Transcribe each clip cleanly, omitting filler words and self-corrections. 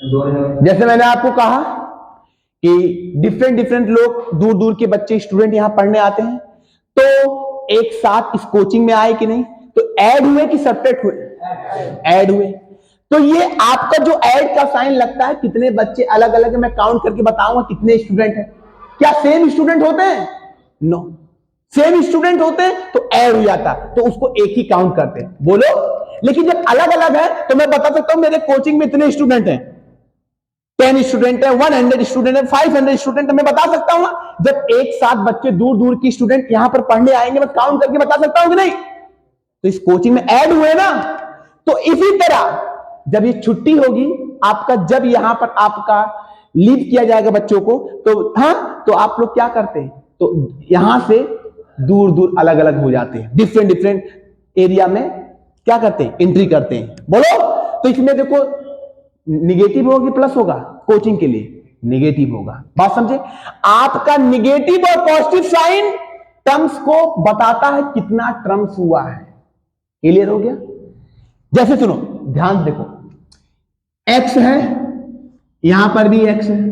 जैसे मैंने आपको कहा कि डिफरेंट डिफरेंट लोग, दूर दूर के बच्चे स्टूडेंट यहां पढ़ने आते हैं, तो एक साथ इस कोचिंग में आए कि नहीं? तो ऐड हुए कि सब्ट्रैक्ट हुए? ऐड हुए। तो ये आपका जो ऐड का साइन लगता है, कितने बच्चे अलग अलग, मैं काउंट करके बताऊंगा कितने स्टूडेंट हैं। क्या सेम स्टूडेंट होते हैं? नो। सेम स्टूडेंट होते हैं तो ऐड हो जाता, तो उसको एक ही काउंट करते हैं। बोलो। लेकिन जब अलग अलग है तो मैं बता सकता हूं मेरे कोचिंग में इतने स्टूडेंट हैं, 10 स्टूडेंट है, 100 स्टूडेंट है, 500 स्टूडेंट है, मैं बता सकता हूं ना। जब एक साथ बच्चे दूर दूर की स्टूडेंट यहां पर पढ़ने आएंगे, मैं काउंट करके बता सकता हूं कि नहीं? तो इस कोचिंग में ऐड हुए ना। तो इसी तरह जब ये छुट्टी होगी आपका, जब यहां पर आपका लीव किया जाएगा बच्चों को, तो हाँ, तो आप लोग क्या करते हैं? तो यहां से दूर दूर अलग अलग हो जाते हैं, डिफरेंट डिफरेंट एरिया में क्या करते हैं? एंट्री करते हैं। बोलो। तो इसमें देखो, निगेटिव होगी प्लस होगा? कोचिंग के लिए निगेटिव होगा। बात समझे? आपका निगेटिव और पॉजिटिव साइन टर्म्स को बताता है कितना टर्म्स हुआ है। क्लियर हो गया? जैसे सुनो, ध्यान देखो, एक्स है, यहां पर भी एक्स है,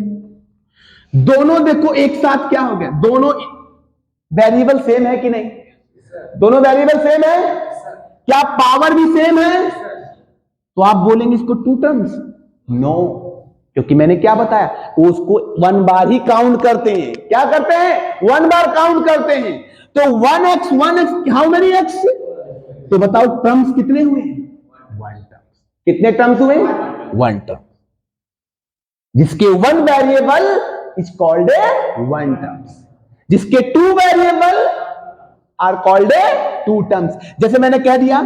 दोनों देखो एक साथ क्या हो गया? दोनों वेरिएबल सेम है कि नहीं? दोनों वेरिएबल सेम है। क्या पावर भी सेम है? तो आप बोलेंगे इसको टू टर्म्स। नो, क्योंकि मैंने क्या बताया, उसको 1 बार ही काउंट करते हैं। क्या करते हैं? 1 बार काउंट करते हैं। तो 1x हाउ मेनी एक्स? तो बताओ टर्म्स कितने हुए? 1 टर्म्स। कितने टर्म्स हुए? 1 टर्म। जिसके 1 variable is called a 1 terms, जिसके 2 variable are called a 2 terms. जैसे मैंने कह दिया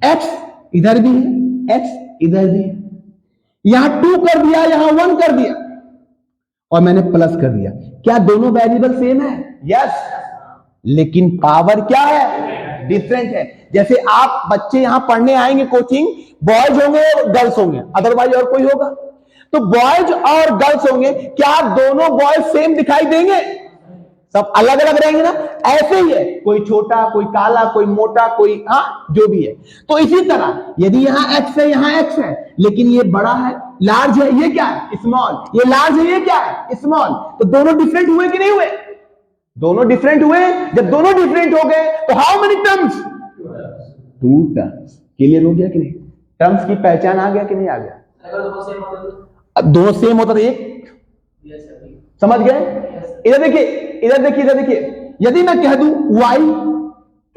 x इधर भी है, x इधर भी है, यहां 2 कर दिया, यहां 1 कर दिया, और मैंने प्लस कर दिया। क्या दोनों वेरिएबल सेम है? यस। लेकिन पावर क्या है? डिफरेंट है। जैसे आप बच्चे यहां पढ़ने आएंगे कोचिंग, बॉयज होंगे गर्ल्स होंगे, अदरवाइज और कोई होगा? तो बॉयज और गर्ल्स होंगे, क्या दोनों बॉयज सेम दिखाई देंगे? सब अलग अलग रहेंगे ना। ऐसे ही है, कोई छोटा, कोई काला, कोई मोटा, कोई हाँ जो भी है। तो इसी तरह यदि यहां एक्स है, यहां एक्स है, लेकिन ये बड़ा है, लार्ज है, ये क्या है? स्मॉल। ये लार्ज है, ये क्या है? स्मॉल। तो दोनों डिफरेंट हुए कि नहीं हुए? दोनों डिफरेंट हुए। जब दोनों डिफरेंट हो गए तो how many terms? 2 terms. Clear हो गया कि नहीं? टर्म्स की पहचान आ गया कि नहीं आ गया? अब दोनों सेम होता तो एक, समझ गए? इधर देखिए, इधर देखिए, इधर देखिए, यदि मैं कह दूं y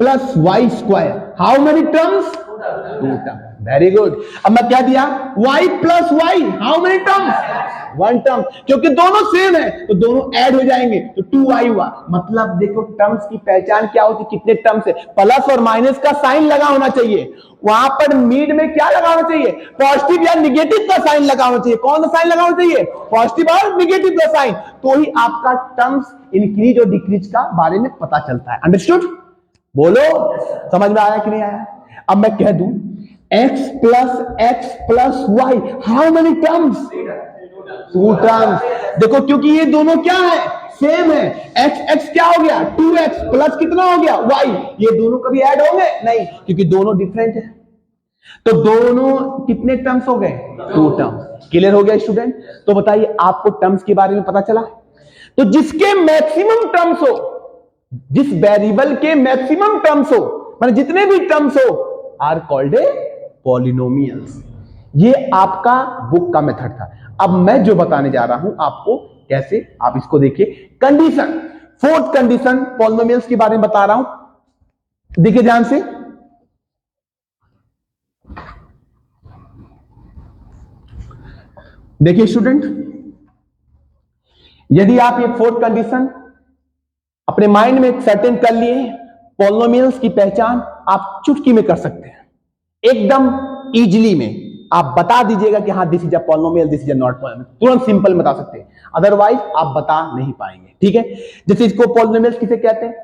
plus y square, how many terms? 2 term. Very good. अब मैं कह दिया y plus y, how many terms? 1 term. क्योंकि दोनों सेम है तो दोनों ऐड हो जाएंगे, तो 2y हुआ। मतलब देखो टर्म्स की पहचान क्या होती? कितने टर्म्स है? प्लस और माइनस का साइन लगा होना चाहिए, वहां पर मिड में क्या लगा होना चाहिए? पॉजिटिव या निगेटिव का साइन लगा होना चाहिए। कौन सा साइन लगा होना चाहिए? पॉजिटिव और निगेटिव का साइन। तो ही आपका टर्म्स इंक्रीज और डिक्रीज का बारे में पता चलता है। अंडरस्टूड? बोलो। समझ में आया कि नहीं आया? अब मैं कह दूं x plus y, how many terms? 2 terms. देखो क्योंकि ये दोनों क्या है? सेम है। x क्या हो गया? 2x प्लस कितना हो गया? y। ये दोनों कभी ऐड होंगे नहीं, क्योंकि दोनों डिफरेंट है। तो दोनों कितने टर्म्स हो गए? 2 टर्म्स। क्लियर हो गया स्टूडेंट? तो बताइए आपको टर्म्स के बारे में पता चला? तो जिसके मैक्सिमम टर्म्स हो, जिस वेरिएबल के मैक्सिमम टर्म्स हो, मतलब जितने भी टर्म्स हो, आर कॉल्ड ए पॉलिनोमियल्स। ये आपका बुक का मेथड था। अब मैं जो बताने जा रहा हूं आपको, कैसे आप इसको देखिए। कंडीशन, 4th कंडीशन पॉलिनोमियल्स के बारे में बता रहा हूं, देखिए ध्यान से। देखिए स्टूडेंट, यदि आप ये 4th कंडीशन अपने माइंड में सर्टेन कर लिए, पॉलिनोमियल्स की पहचान आप चुटकी में कर सकते हैं, एकदम इजीली में। आप बता दीजिएगा कि हाँ this is a polynomial, this is a not polynomial, तुरंत सिंपल बता सकते हैं। अदरवाइज आप बता नहीं पाएंगे। ठीक है? जैसे इसको पॉलिनोमियल्स किसे कहते हैं?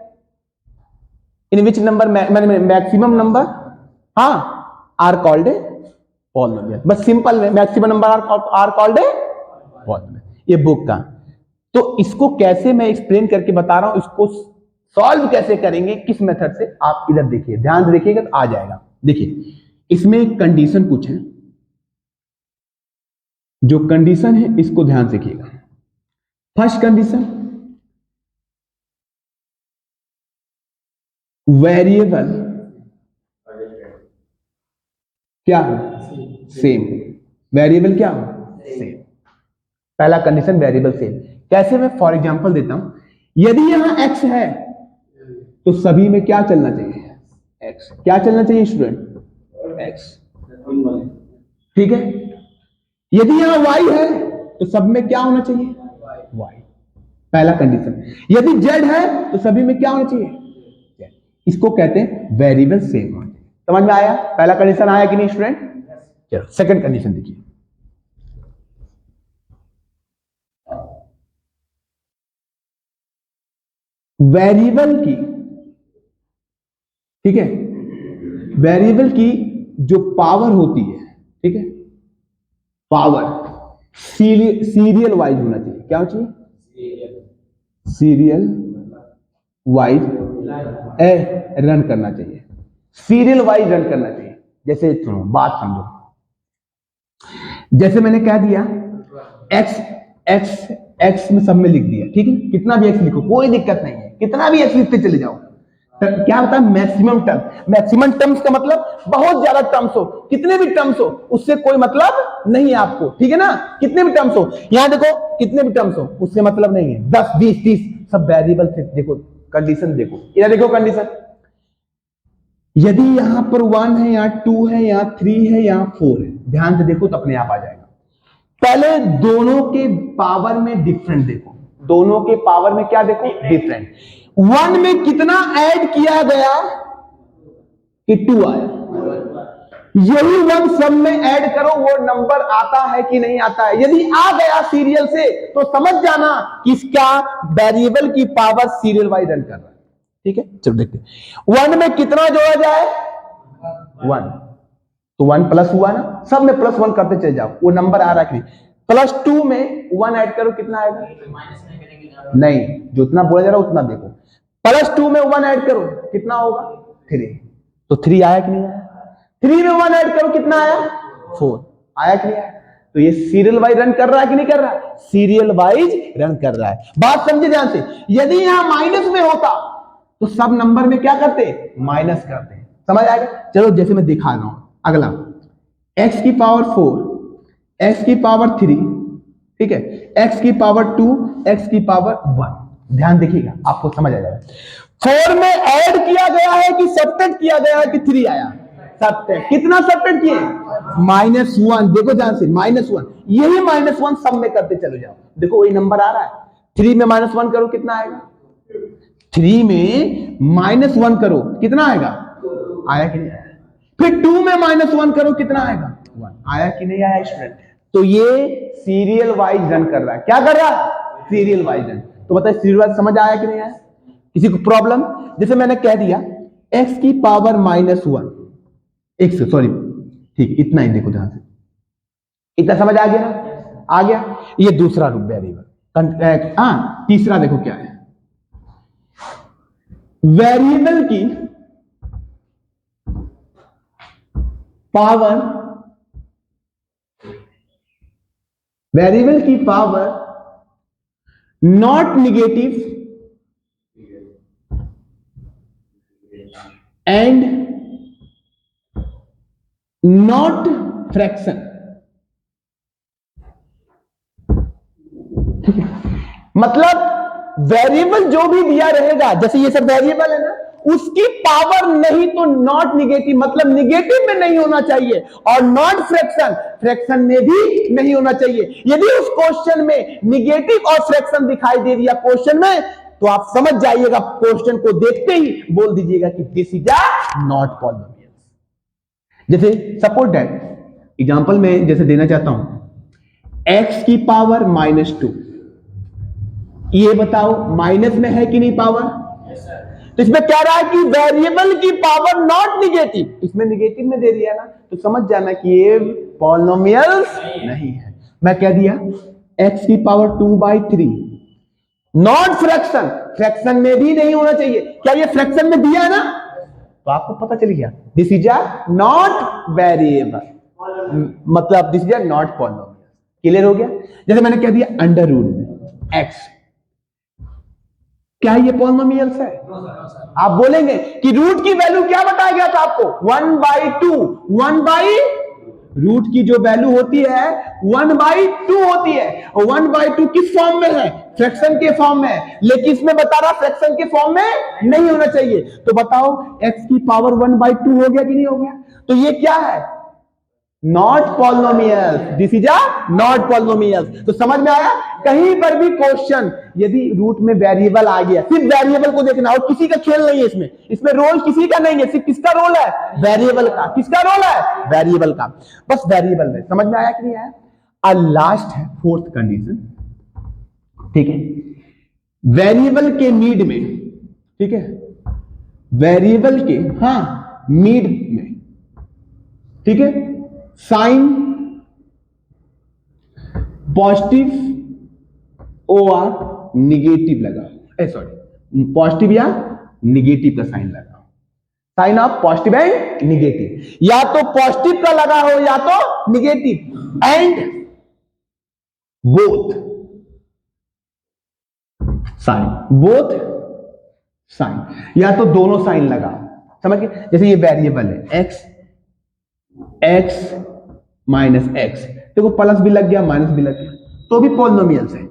In which number maximum number, हाँ, आर कॉल्ड ए पॉलिनोमियल। बस सिंपल में maximum number are called a polynomial. ये बुक का। तो इसको कैसे मैं एक्सप्लेन करके बता रहा हूं, इसको सॉल्व कैसे करेंगे, किस मेथड से, आप इधर देखिए, ध्यान से देखिएगा तो आ जाएगा। देखिए इसमें एक कंडीशन पूछे, जो कंडीशन है इसको ध्यान से देखिएगा। फर्स्ट कंडीशन, वेरिएबल क्या हो, सेम। वेरिएबल क्या हो, सेम। पहला कंडीशन वेरिएबल सेम। कैसे, मैं फॉर एग्जांपल देता हूं, यदि यहां x है तो सभी में क्या चलना चाहिए, x। क्या चलना चाहिए स्टूडेंट, x, ठीक है। यदि यहां y है तो सब में क्या होना चाहिए, y। पहला कंडीशन। यदि z है तो सभी में क्या होना चाहिए, z। इसको कहते हैं वेरिएबल सेम होना चाहिए। समझ में आया, पहला कंडीशन आया कि नहीं स्टूडेंट। चलो सेकंड कंडीशन देखिए। वेरिएबल की, ठीक है, वेरिएबल की जो पावर होती है, ठीक है, पावर सीरियल वाइज होना चाहिए। क्या होना चाहिए, सीरियल वाइज रन करना चाहिए। सीरियल वाइज रन करना चाहिए। जैसे सुनो, बात समझो। जैसे मैंने कह दिया x x x में सब में लिख दिया, ठीक है। कितना भी x लिखो कोई दिक्कत नहीं है, कितना भी x लिखते चले जाओ। क्या होता है, मैक्सिमम टर्म। मैक्सिमम टर्म्स का मतलब बहुत ज्यादा टर्म्स हो, कितने भी टर्म्स हो उससे कोई मतलब नहीं है आपको, ठीक है ना। कितने भी टर्म्स हो, यहां देखो कितने भी टर्म्स हो उससे मतलब नहीं है। 10 20 30 सब वेरिएबल से। देखो कंडीशन, देखो इधर देखो कंडीशन। यदि यहां पर 1 है, यहां 2 है, यहां 3 है, यहां 4 है, ध्यान से देखो तो अपने आप आ जाएगा। पहले दोनों के पावर में डिफरेंट देखो। दोनों के पावर में क्या देखो, डिफरेंट। 1 में कितना ऐड किया गया कि 2 आया। यही 1 सब में ऐड करो, वो नंबर आता है कि नहीं आता है। यदि आ गया सीरियल से तो समझ जाना कि इसका वेरिएबल की पावर सीरियल वाइज रन कर रहा है, ठीक है। चलो देखते हैं 1 में कितना जोड़ा जाए, 1। तो 1 प्लस हुआ ना, सब में प्लस 1 करते चले जाओ, वो नंबर आ रहा है कि प्लस 2 में 1 ऐड करो, कितना आएगा, नहीं, जो उतना बोला जा रहा है उतना देखो। प्लस 2 में 1 ऐड करो, कितना होगा, 3। तो 3 आया कि नहीं आया। 3 में 1 ऐड करो, कितना आया, 4। आया कि नहीं आया। तो ये सीरियल वाइज रन कर रहा है कि नहीं कर रहा है, सीरियल वाइज रन कर रहा है। बात समझे ध्यान से। यदि यहां माइनस में होता तो सब नंबर में क्या करते, माइनस करते। समझ आएगा। चलो जैसे मैं दिखा रहा हूं, अगला x की पावर 4, x की पावर 3, ठीक है, x की पावर 2, x की पावर 1। ध्यान देखिएगा, आपको समझ आ जाएगा। 4 में ऐड किया गया है कि सब्ट्रैक्ट किया गया है कि 3 आया, सब्ट्रैक्ट। कितना सब्ट्रैक्ट किए, -1। देखो ध्यान से, -1। यही -1 सब में करते चले जाओ, देखो वही नंबर आ रहा है। 3 में -1 करो, कितना आएगा। 3 में -1 करो, कितना आएगा, आया कि नहीं आया। फिर 2 में -1 करो, कितना आएगा, 1। आया कि नहीं आया स्टूडेंट। तो ये सीरियल वाइज रन कर रहा है। क्या कर रहा है, सीरियल वाइज रन। तो बताइए सीरियल वाइज समझ आया कि नहीं आया, किसी को प्रॉब्लम। जैसे मैंने कह दिया x की पावर -1, x सॉरी, ठीक, इतना ही देखो ध्यान से, इतना समझ आ गया ना, आ गया। ये दूसरा रूप वेरिएबल। हाँ, तीसरा देखो क्या है, वेरिएबल की पावर, वेरिएबल की power not negative and not fraction. मतलब वेरिएबल जो भी दिया रहेगा, जैसे ये सब वेरिएबल है ना, उसकी पावर नहीं तो नॉट निगेटिव, मतलब निगेटिव में नहीं होना चाहिए, और नॉट फ्रैक्शन, फ्रैक्शन में भी नहीं होना चाहिए। यदि उस क्वेश्चन में निगेटिव और फ्रैक्शन दिखाई दे दिया क्वेश्चन में, तो आप समझ जाइएगा, क्वेश्चन को देखते ही बोल दीजिएगा कि this is a not polynomial. जैसे सपोज दैट एग्जांपल में जैसे देना चाहता हूं, x की पावर -2, ये बताओ माइनस में है कि नहीं पावर। तो इसमें क्या रहा है कि वेरिएबल की पावर नॉट निगेटिव, इसमें निगेटिव में दे दिया ना, तो समझ जाना कि ये पॉलिनोमियल्स नहीं है। मैं कह दिया x की पावर 2/3 नॉट फ्रैक्शन, फ्रैक्शन में भी नहीं होना चाहिए। क्या ये फ्रैक्शन में दिया है ना, तो आपको पता चल गया this is a not variable, मतलब this is a not polynomial. Clear हो गया? जैसे मैंने कह दिया अंडर रूट में एक्स, क्या ये पॉलिनोमियल्स है? आप बोलेंगे कि रूट की वैल्यू क्या बताया गया था आपको? 1/2। 1/, रूट की जो वैल्यू होती है 1/2 होती है, और 1/2 किस फॉर्म में है? फ्रैक्शन के फॉर्म में है, लेकिन इसमें बता रहा फ्रैक्शन के फॉर्म में नहीं होना चाहिए। तो बताओ x की पावर 1/2 हो गया कि नहीं हो गया? तो ये क्या है? Not polynomial. This is a not polynomial. तो समझ में आया? कहीं पर भी क्वेश्चन यदि रूट में वेरिएबल आ गया, सिर्फ वेरिएबल को देखना, और किसी का खेल नहीं है इसमें। इसमें रोल किसी का नहीं है, सिर्फ किसका रोल है? वेरिएबल का। किसका रोल है? वेरिएबल का। बस वेरिएबल में समझ में आया कि नहीं आया? अब लास्ट है फोर्थ कंडीशन, ठीक है? वेरिएबल के नीड में, ठीक है, वेरिएबल के नीड में, ठीक है, साइन पॉजिटिव और निगेटिव लगाओ, सॉरी पॉजिटिव या निगेटिव का साइन लगाओ, sign of positive and negative, या तो पॉजिटिव का लगा हो या तो negative, and both sign, both sign, या तो दोनों साइन लगाओ। समझ गए? जैसे ये वेरिएबल है x माइनस एक्स, देखो प्लस भी लग गया माइनस भी लग गया, तो भी पॉलिनोमियल्स है।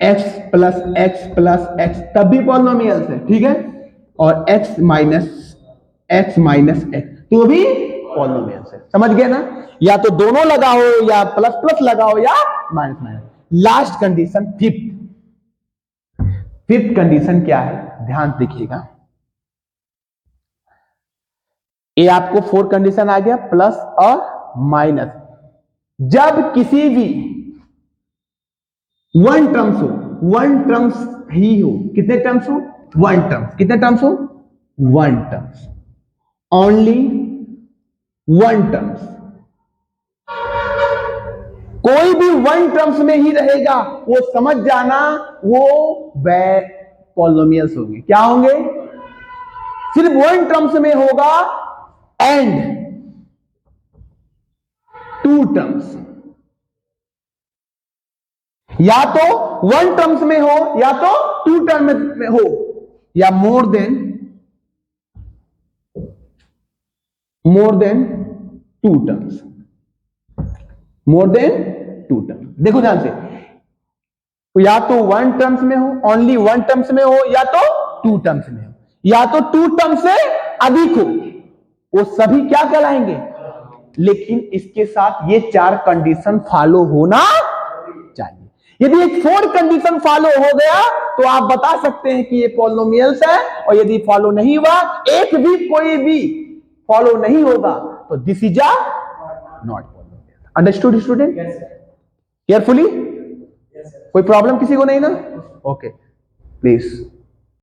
x plus x plus x तब भी पॉलिनोमियल्स है, ठीक है? और x माइनस एक्स तो भी पॉलिनोमियल्स है। समझ गए ना? या तो दोनों लगाओ, या प्लस प्लस लगाओ, या minus minus. Last condition fifth condition क्या है? ध्यान देखिएगा, ये आपको 4 कंडीशन आ गया, प्लस और माइनस। जब किसी भी वन टर्म्स ही हो, कितने टर्म्स हो? One terms. कितने टर्म्स हो? One terms, only one terms. कोई भी वन टर्म्स में ही रहेगा, वो समझ जाना वो पॉलिनोमियल्स होंगे। क्या होंगे? सिर्फ वन टर्म्स में होगा, एंड टू टर्म्स, या तो वन टर्म्स में हो या तो टू टर्म्स में हो, या more than two terms, more than two terms. देखो ध्यान से, या तो वन टर्म्स में हो, ओनली वन टर्म्स में हो, या तो टू टर्म्स में हो, या तो टू टर्म्स से अधिक हो, वो सभी क्या कहलाएंगे? लेकिन इसके साथ ये 4 कंडीशन फॉलो होना चाहिए। यदि एक 4 कंडीशन फॉलो हो गया तो आप बता सकते हैं कि ये पॉलिनोमियल्स है, और यदि फॉलो नहीं हुआ, एक भी कोई भी फॉलो नहीं होगा, तो this is a not polynomial. Understood student? Carefully? कोई प्रॉब्लम किसी को नहीं ना? Okay, please.